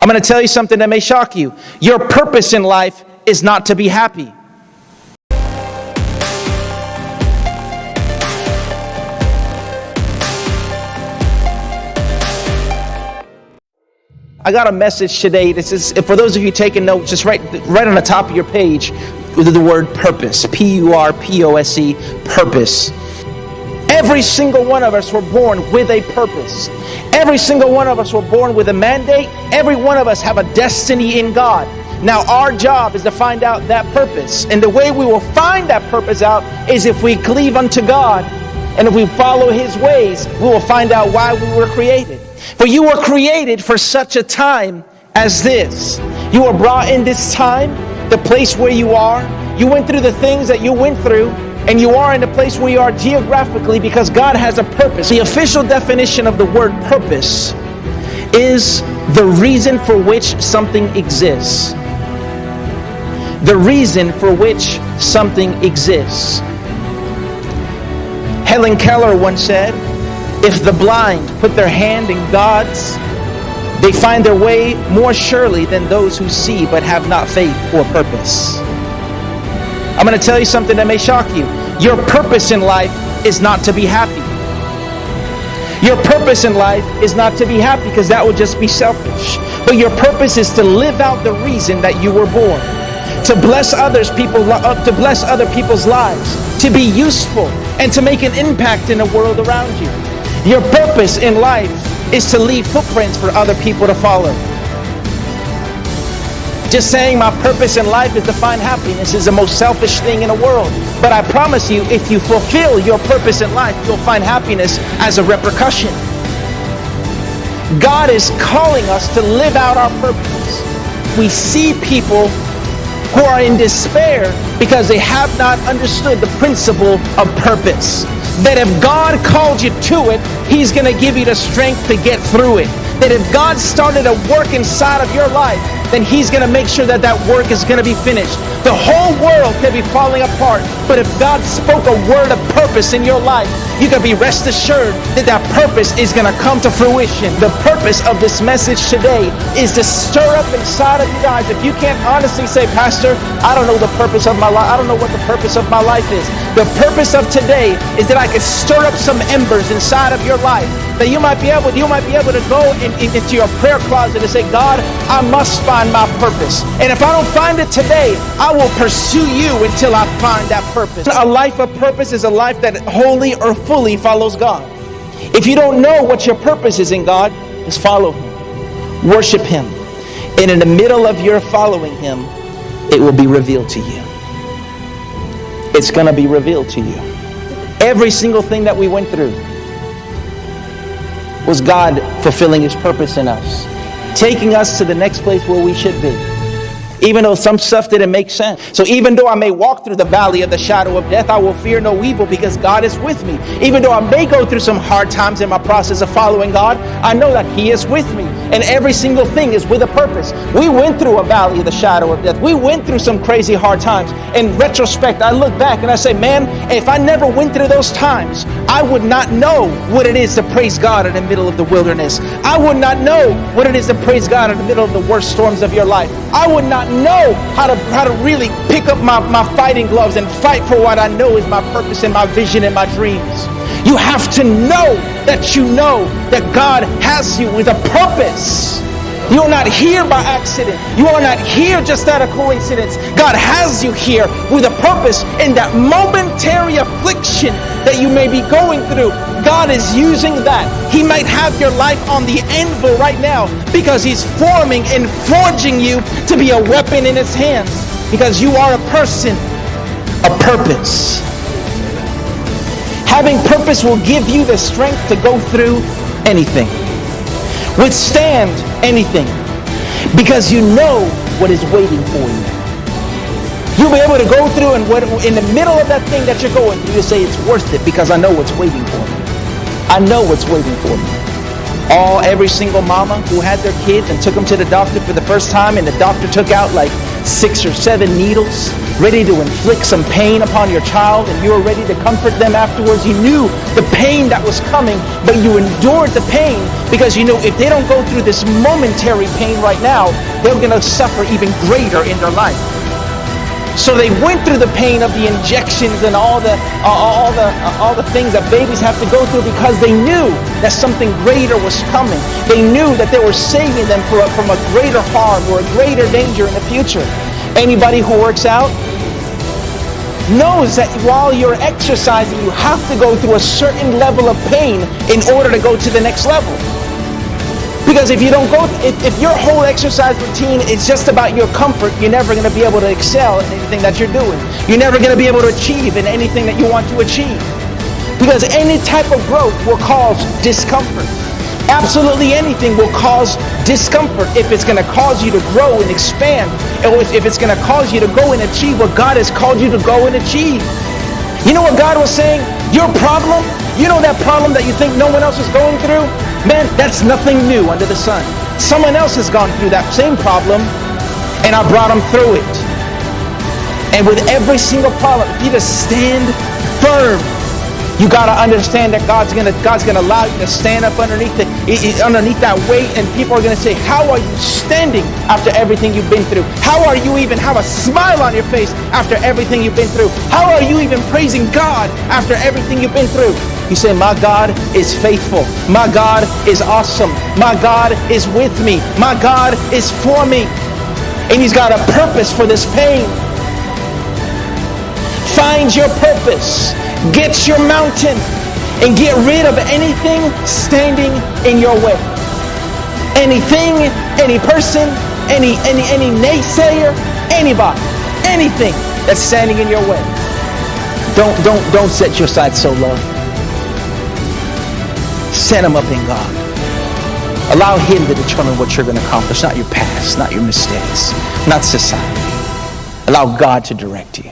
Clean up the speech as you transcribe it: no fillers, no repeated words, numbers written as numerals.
I'm going to tell you something that may shock you. Your purpose in life is not to be happy. I got a message today. This is for those of you taking notes. Just right on the top of your page with the word purpose. Purpose. Purpose. Every single one of us were born with a purpose. Every single one of us were born with a mandate. Every one of us have a destiny in God. Now our job is to find out that purpose. And the way we will find that purpose out is if we cleave unto God. And if we follow His ways, we will find out why we were created. For you were created for such a time as this. You were brought in this time, the place where you are. You went through the things that you went through. And you are in the place where you are geographically because God has a purpose. The official definition of the word purpose is the reason for which something exists. The reason for which something exists. Helen Keller once said, if the blind put their hand in God's, they find their way more surely than those who see but have not faith or purpose. I'm going to tell you something that may shock you. Your purpose in life is not to be happy. Your purpose in life is not to be happy because that would just be selfish. But your purpose is to live out the reason that you were born. To bless other people's lives. To be useful and to make an impact in the world around you. Your purpose in life is to leave footprints for other people to follow. Just saying my purpose in life is to find happiness is the most selfish thing in the world. But I promise you, if you fulfill your purpose in life, you'll find happiness as a repercussion. God is calling us to live out our purpose. We see people who are in despair because they have not understood the principle of purpose. That if God called you to it, He's going to give you the strength to get through it. That if God started a work inside of your life, then He's going to make sure that that work is going to be finished. The whole world could be falling apart, but if God spoke a word of purpose in your life, you can be rest assured that that purpose is going to come to fruition. The purpose of this message today is to stir up inside of you guys. If you can't honestly say, Pastor, I don't know the purpose of my life. I don't know what the purpose of my life is. The purpose of today is that I can stir up some embers inside of your life. That you might be able to go into your prayer closet and say, God, I must find my purpose. And if I don't find it today, I will pursue you until I find that purpose. A life of purpose is a life that wholly or fully follows God. If you don't know what your purpose is in God, just follow Him. Worship Him. And in the middle of your following Him, it will be revealed to you. It's going to be revealed to you. Every single thing that we went through was God fulfilling His purpose in us, taking us to the next place where we should be. Even though some stuff didn't make sense. So even though I may walk through the valley of the shadow of death, I will fear no evil because God is with me. Even though I may go through some hard times in my process of following God, I know that He is with me. And every single thing is with a purpose. We went through a valley of the shadow of death. We went through some crazy hard times. In retrospect, I look back and I say, man, if I never went through those times, I would not know what it is to praise God in the middle of the wilderness. I would not know what it is to praise God in the middle of the worst storms of your life. I would not know how to really pick up my fighting gloves and fight for what I know is my purpose and my vision and my dreams. You have to know that God has you with a purpose. You're not here by accident. You are not here just out of coincidence. God has you here with a purpose. In that momentary affliction that you may be going through, God is using that. He might have your life on the anvil right now because He's forming and forging you to be a weapon in His hands. Because you are a person, a purpose. Having purpose will give you the strength to go through anything. Withstand anything. Because you know what is waiting for you. You'll be able to go through and in the middle of that thing that you're going through, you say it's worth it because I know what's waiting for me. I know what's waiting for me. Every single mama who had their kids and took them to the doctor for the first time and the doctor took out like 6 or 7 needles ready to inflict some pain upon your child, and you were ready to comfort them afterwards. You knew the pain that was coming, but you endured the pain because you knew if they don't go through this momentary pain right now, they're going to suffer even greater in their life. So they went through the pain of the injections and all the things that babies have to go through because they knew that something greater was coming. They knew that they were saving them from a greater harm or a greater danger in the future. Anybody who works out knows that while you're exercising, you have to go through a certain level of pain in order to go to the next level. Because if you don't go, if your whole exercise routine is just about your comfort, you're never going to be able to excel in anything that you're doing. You're never going to be able to achieve in anything that you want to achieve. Because any type of growth will cause discomfort. Absolutely anything will cause discomfort if it's going to cause you to grow and expand, or if it's going to cause you to go and achieve what God has called you to go and achieve. You know what God was saying? Your problem, you know that problem that you think no one else is going through? Man, that's nothing new under the sun. Someone else has gone through that same problem, and I brought them through it. And with every single problem, if you just stand firm, you gotta understand that God's gonna allow you to stand up underneath that weight, and people are gonna say, "How are you standing after everything you've been through? How are you even have a smile on your face after everything you've been through? How are you even praising God after everything you've been through?" You say, "My God is faithful. My God is awesome. My God is with me. My God is for me. And He's got a purpose for this pain." Find your purpose. Get your mountain. And get rid of anything standing in your way. Anything, any person, any naysayer, anybody, anything that's standing in your way. Don't set your sights so low. Set them up in God. Allow Him to determine what you're going to accomplish, not your past, not your mistakes, not society. Allow God to direct you.